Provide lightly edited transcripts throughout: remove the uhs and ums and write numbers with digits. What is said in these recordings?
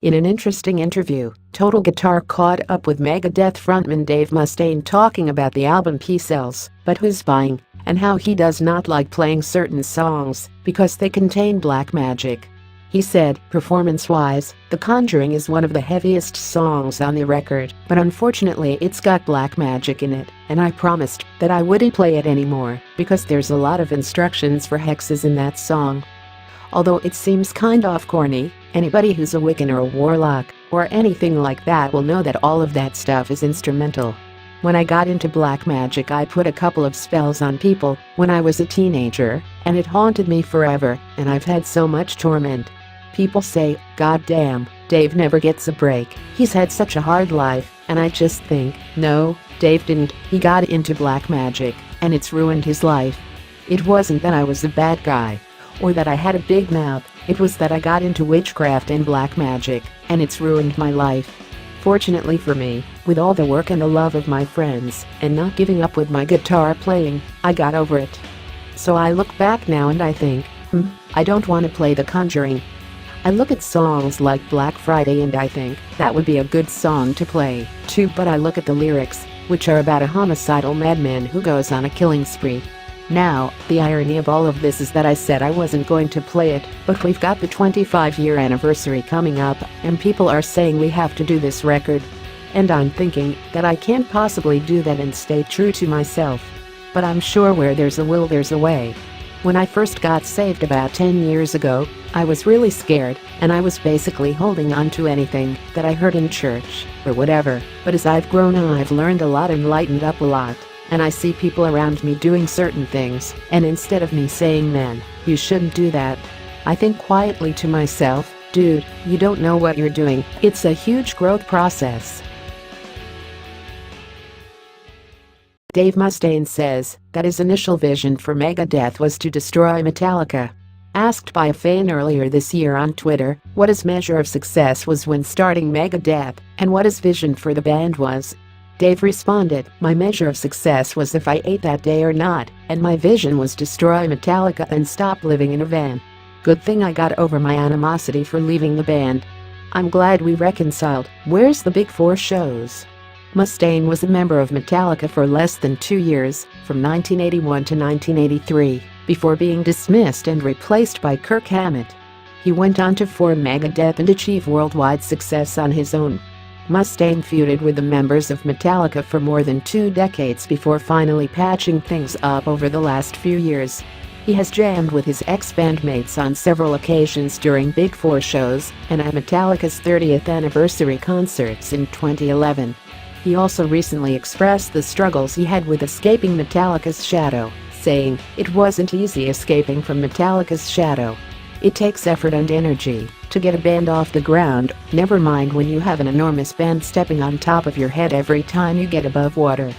In an interesting interview, Total Guitar caught up with Megadeth frontman Dave Mustaine talking about the album he sells, but who's buying, and how he does not like playing certain songs because they contain black magic. He said, performance-wise, The Conjuring is one of the heaviest songs on the record, but unfortunately it's got black magic in it, and I promised that I wouldn't play it anymore because there's a lot of instructions for hexes in that song. Although it seems kind of corny, anybody who's a Wiccan or a warlock or anything like that will know that all of that stuff is instrumental. When I got into black magic, I put a couple of spells on people when I was a teenager, and it haunted me forever, and I've had so much torment. People say, "God damn, Dave never gets a break, he's had such a hard life," and I just think, no, Dave didn't. He got into black magic, and it's ruined his life. It wasn't that I was a bad guy or that I had a big mouth, it was that I got into witchcraft and black magic, and it's ruined my life. Fortunately for me, with all the work and the love of my friends, and not giving up with my guitar playing, I got over it. So I look back now and I think, I don't want to play The Conjuring. I look at songs like Black Friday and I think that would be a good song to play, too, but I look at the lyrics, which are about a homicidal madman who goes on a killing spree. Now, the irony of all of this is that I said I wasn't going to play it, but we've got the 25-year anniversary coming up, and people are saying we have to do this record. And I'm thinking that I can't possibly do that and stay true to myself. But I'm sure where there's a will, there's a way. When I first got saved about 10 years ago, I was really scared, and I was basically holding on to anything that I heard in church, or whatever. But as I've grown I've learned a lot and lightened up a lot. And I see people around me doing certain things, and instead of me saying, "Man, you shouldn't do that," I think quietly to myself, "Dude, you don't know what you're doing." It's a huge growth process. Dave Mustaine says that his initial vision for Megadeth was to destroy Metallica. Asked by a fan earlier this year on Twitter what his measure of success was when starting Megadeth and what his vision for the band was, Dave responded, "My measure of success was if I ate that day or not, and my vision was destroy Metallica and stop living in a van. Good thing I got over my animosity for leaving the band. I'm glad we reconciled. Where's the big four shows?" Mustaine was a member of Metallica for less than 2 years, from 1981 to 1983, before being dismissed and replaced by Kirk Hammett. He went on to form Megadeth and achieve worldwide success on his own. Mustaine feuded with the members of Metallica for more than 2 decades before finally patching things up over the last few years. He has jammed with his ex-bandmates on several occasions during Big Four shows and at Metallica's 30th anniversary concerts in 2011. He also recently expressed the struggles he had with escaping Metallica's shadow, saying, "It wasn't easy escaping from Metallica's shadow. It takes effort and energy to get a band off the ground, never mind when you have an enormous band stepping on top of your head every time you get above water."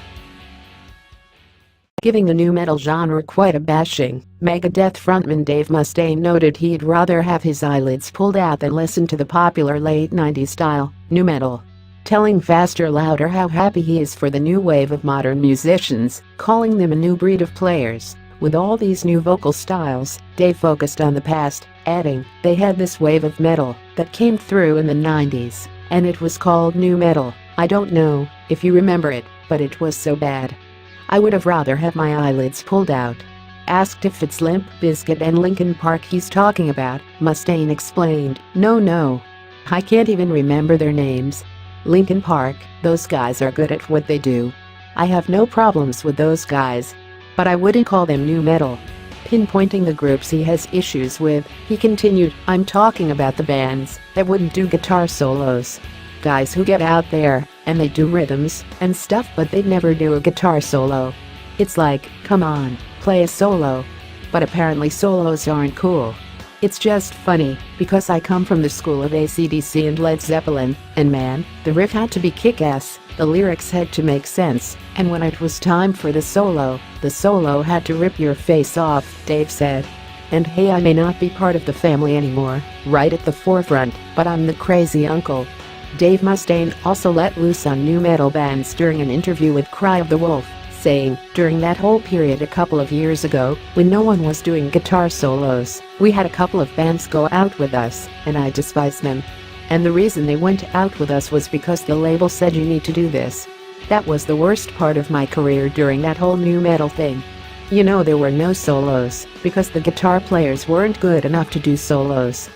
Giving the nu metal genre quite a bashing, Megadeth frontman Dave Mustaine noted he'd rather have his eyelids pulled out than listen to the popular late 90s style nu metal, telling Faster Louder how happy he is for the new wave of modern musicians, calling them a new breed of players. With all these new vocal styles, Dave focused on the past, adding, "They had this wave of metal that came through in the 90s, and it was called nu metal. I don't know if you remember it, but it was so bad. I would have rather had my eyelids pulled out." Asked if it's Limp Bizkit and Linkin Park he's talking about, Mustaine explained, No, I can't even remember their names. Linkin Park, those guys are good at what they do. I have no problems with those guys. But I wouldn't call them nu metal." Pinpointing the groups he has issues with, he continued, "I'm talking about the bands that wouldn't do guitar solos. Guys who get out there and they do rhythms and stuff but they'd never do a guitar solo. It's like, come on, play a solo." But apparently solos aren't cool. It's just funny, because I come from the school of AC/DC and Led Zeppelin, and man, the riff had to be kick-ass, the lyrics had to make sense, and when it was time for the solo had to rip your face off, Dave said. And hey, I may not be part of the family anymore, right at the forefront, but I'm the crazy uncle. Dave Mustaine also let loose on nu metal bands during an interview with Cry of the Wolf, saying, "During that whole period a couple of years ago, when no one was doing guitar solos, we had a couple of bands go out with us, and I despise them. And the reason they went out with us was because the label said you need to do this. That was the worst part of my career during that whole nu metal thing. You know, there were no solos because the guitar players weren't good enough to do solos.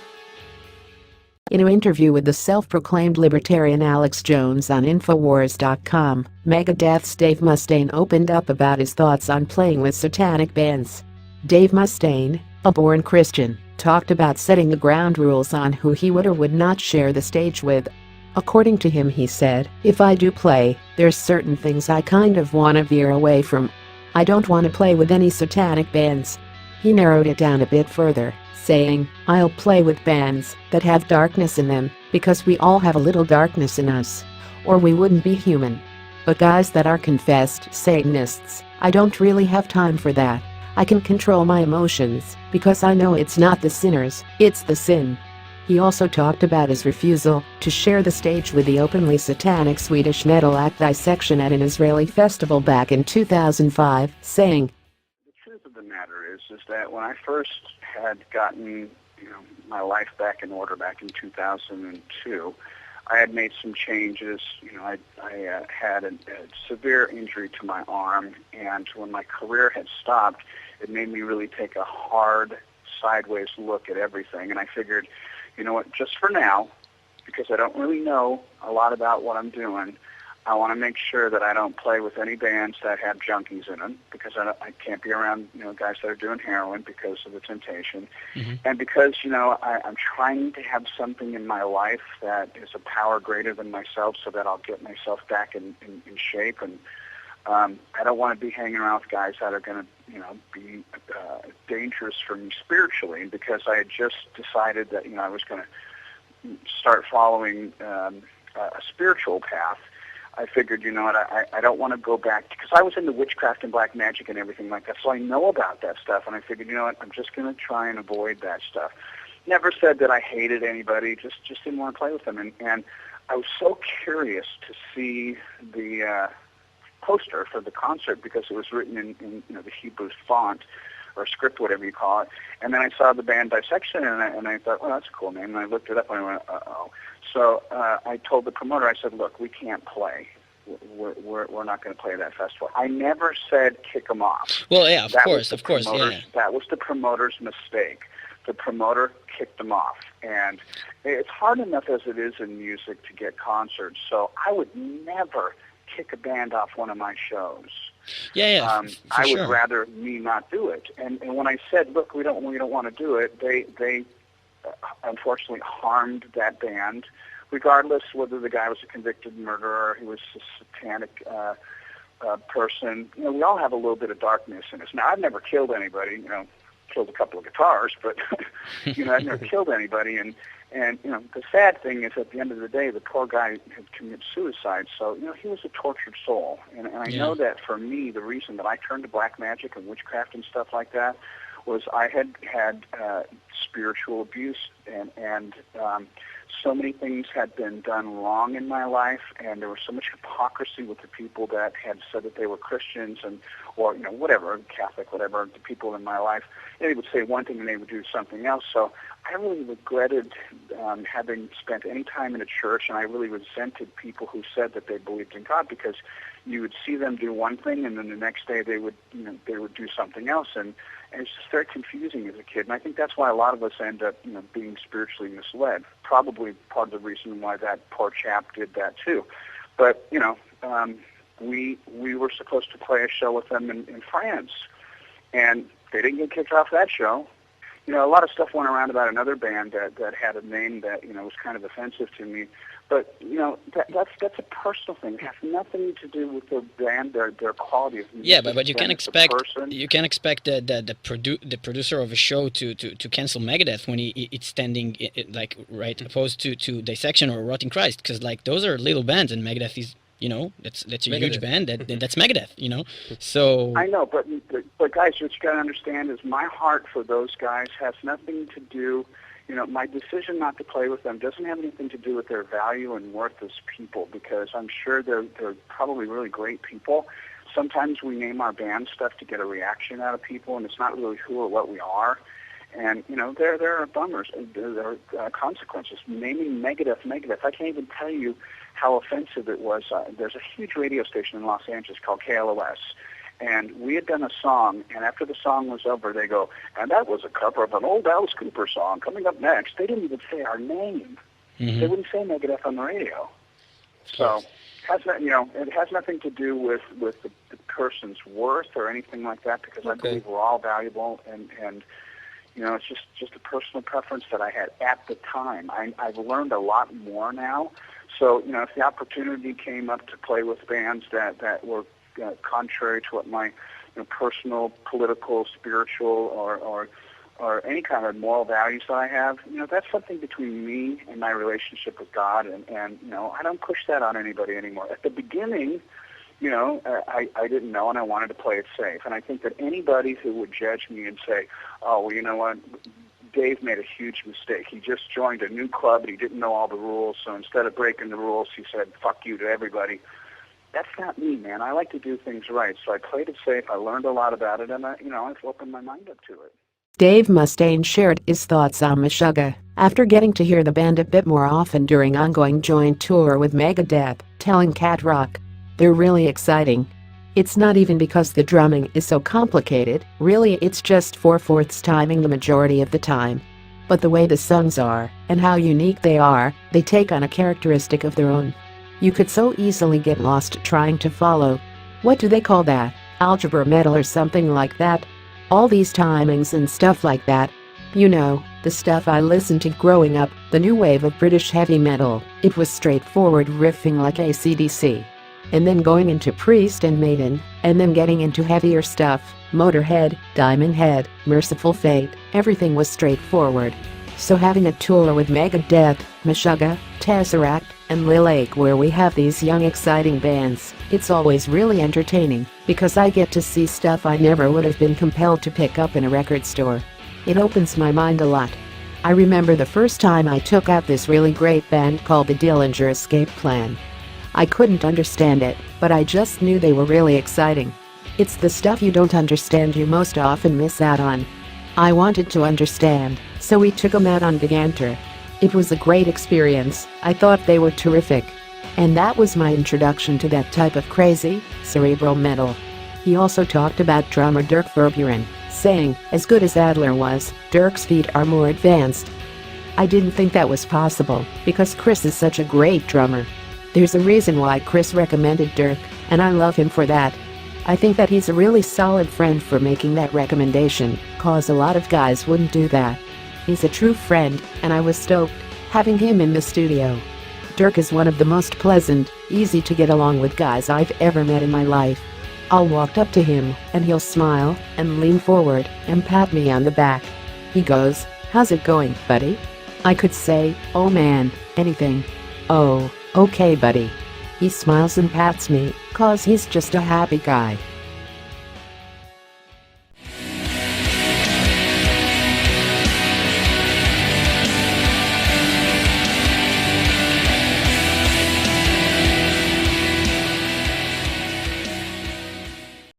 In an interview with the self-proclaimed libertarian Alex Jones on Infowars.com, Megadeth's Dave Mustaine opened up about his thoughts on playing with satanic bands. Dave Mustaine, a born Christian, talked about setting the ground rules on who he would or would not share the stage with. According to him, he said, "If I do play, there's certain things I kind of want to veer away from. I don't want to play with any satanic bands." He narrowed it down a bit further, saying, "I'll play with bands that have darkness in them, because we all have a little darkness in us. Or we wouldn't be human. But guys that are confessed Satanists, I don't really have time for that. I can control my emotions, because I know it's not the sinners, it's the sin." He also talked about his refusal to share the stage with the openly satanic Swedish metal act Dissection at an Israeli festival back in 2005, saying, "The truth of the matter is that when I first had gotten, my life back in order back in 2002, I had made some changes. I had a severe injury to my arm, and when my career had stopped, it made me really take a hard, sideways look at everything. And I figured, you know what, just for now, because I don't really know a lot about what I'm doing, I want to make sure that I don't play with any bands that have junkies in them, because I can't be around, guys that are doing heroin because of the temptation. Mm-hmm. And because, I'm trying to have something in my life that is a power greater than myself so that I'll get myself back in shape. And I don't want to be hanging around with guys that are going to, be dangerous for me spiritually, because I had just decided that, I was going to start following a spiritual path. I figured, I don't want to go back, because I was into witchcraft and black magic and everything like that, so I know about that stuff, and I figured, I'm just going to try and avoid that stuff. Never said that I hated anybody, just didn't want to play with them, and I was so curious to see the poster for the concert, because it was written in the Hebrew font, or script, whatever you call it, and then I saw the band Dissection, and I thought, well, that's a cool name, and I looked it up, and I went, uh-oh. So I told the promoter, I said, look, we can't play. We're not going to play that festival. I never said kick them off. Well, yeah, of course, yeah. That was the promoter's mistake. The promoter kicked them off. And it's hard enough as it is in music to get concerts, so I would never kick a band off one of my shows. Yeah, I would rather me not do it. And when I said, look, we don't want to do it, they unfortunately harmed that band, regardless whether the guy was a convicted murderer or he was a satanic person. We all have a little bit of darkness in us. Now, I've never killed anybody, killed a couple of guitars, but, I've never killed anybody. And the sad thing is, at the end of the day, the poor guy had committed suicide. So, he was a tortured soul. And I know that for me, the reason that I turned to black magic and witchcraft and stuff like that was I had spiritual abuse, and so many things had been done wrong in my life, and there was so much hypocrisy with the people that had said that they were Christians or whatever, Catholic, whatever, the people in my life. They would say one thing and they would do something else. So I really regretted having spent any time in a church, and I really resented people who said that they believed in God, because you would see them do one thing, and then the next day they would do something else, and it's just very confusing as a kid. And I think that's why a lot of us end up, being spiritually misled. Probably part of the reason why that poor chap did that too. But we were supposed to play a show with them in France, and they didn't get kicked off that show. A lot of stuff went around about another band that had a name that was kind of offensive to me. But that's a personal thing. It has nothing to do with the band, their quality of music. Yeah, but you can expect the producer of a show to cancel Megadeth when it's standing right opposed to Dissection or Rotting Christ, because those are little bands, and Megadeth is that's a Megadeth. Huge band. That's Megadeth. So I know, but guys, what you got to understand is my heart for those guys has nothing to do. My decision not to play with them doesn't have anything to do with their value and worth as people, because I'm sure they're probably really great people. Sometimes we name our band stuff to get a reaction out of people, and it's not really who or what we are. And, there are bummers, there are consequences. Naming Megadeth, I can't even tell you how offensive it was. There's a huge radio station in Los Angeles called KLOS, and we had done a song, and after the song was over, they go, and that was a cover of an old Alice Cooper song. Coming up next, they didn't even say our name. Mm-hmm. They wouldn't say Megadeth on the radio. So it has nothing to do with the person's worth or anything like that, because I believe we're all valuable, and it's just a personal preference that I had at the time. I've learned a lot more now. So, if the opportunity came up to play with bands that were contrary to what my personal, political, spiritual, or any kind of moral values that I have, that's something between me and my relationship with God, and I don't push that on anybody anymore. At the beginning, I didn't know, and I wanted to play it safe. And I think that anybody who would judge me and say, oh, well, you know what, Dave made a huge mistake. He just joined a new club, and he didn't know all the rules, so instead of breaking the rules, he said, fuck you to everybody. That's not me, man. I like to do things right. So I played it safe, I learned a lot about it, and I've opened my mind up to it. Dave Mustaine shared his thoughts on Meshuggah after getting to hear the band a bit more often during ongoing joint tour with Megadeth, telling Cat Rock, "They're really exciting. It's not even because the drumming is so complicated, really it's just 4/4 timing the majority of the time. But the way the songs are, and how unique they are, they take on a characteristic of their own. You could so easily get lost trying to follow. What do they call that? Algebra metal or something like that? All these timings and stuff like that. The stuff I listened to growing up, the new wave of British heavy metal. It was straightforward riffing like AC/DC. And then going into Priest and Maiden, and then getting into heavier stuff, Motorhead, Diamond Head, Merciful Fate, everything was straightforward. So having a tour with Megadeth, Meshuggah, Tesseract, and Lil Ake where we have these young exciting bands, it's always really entertaining, because I get to see stuff I never would have been compelled to pick up in a record store. It opens my mind a lot. I remember the first time I took out this really great band called the Dillinger Escape Plan. I couldn't understand it, but I just knew they were really exciting. It's the stuff you don't understand you most often miss out on. I wanted to understand, so we took them out on Gigantor. It was a great experience. I thought they were terrific. And that was my introduction to that type of crazy, cerebral metal." He also talked about drummer Dirk Verburen, saying, "As good as Adler was, Dirk's feet are more advanced. I didn't think that was possible, because Chris is such a great drummer. There's a reason why Chris recommended Dirk, and I love him for that. I think that he's a really solid friend for making that recommendation, cause a lot of guys wouldn't do that. He's a true friend, and I was stoked having him in the studio. Dirk is one of the most pleasant, easy to get along with guys I've ever met in my life. I'll walk up to him, and he'll smile, and lean forward, and pat me on the back. He goes, 'How's it going, buddy?' I could say, 'Oh man, anything.' 'Oh, okay buddy.' He smiles and pats me, cause he's just a happy guy.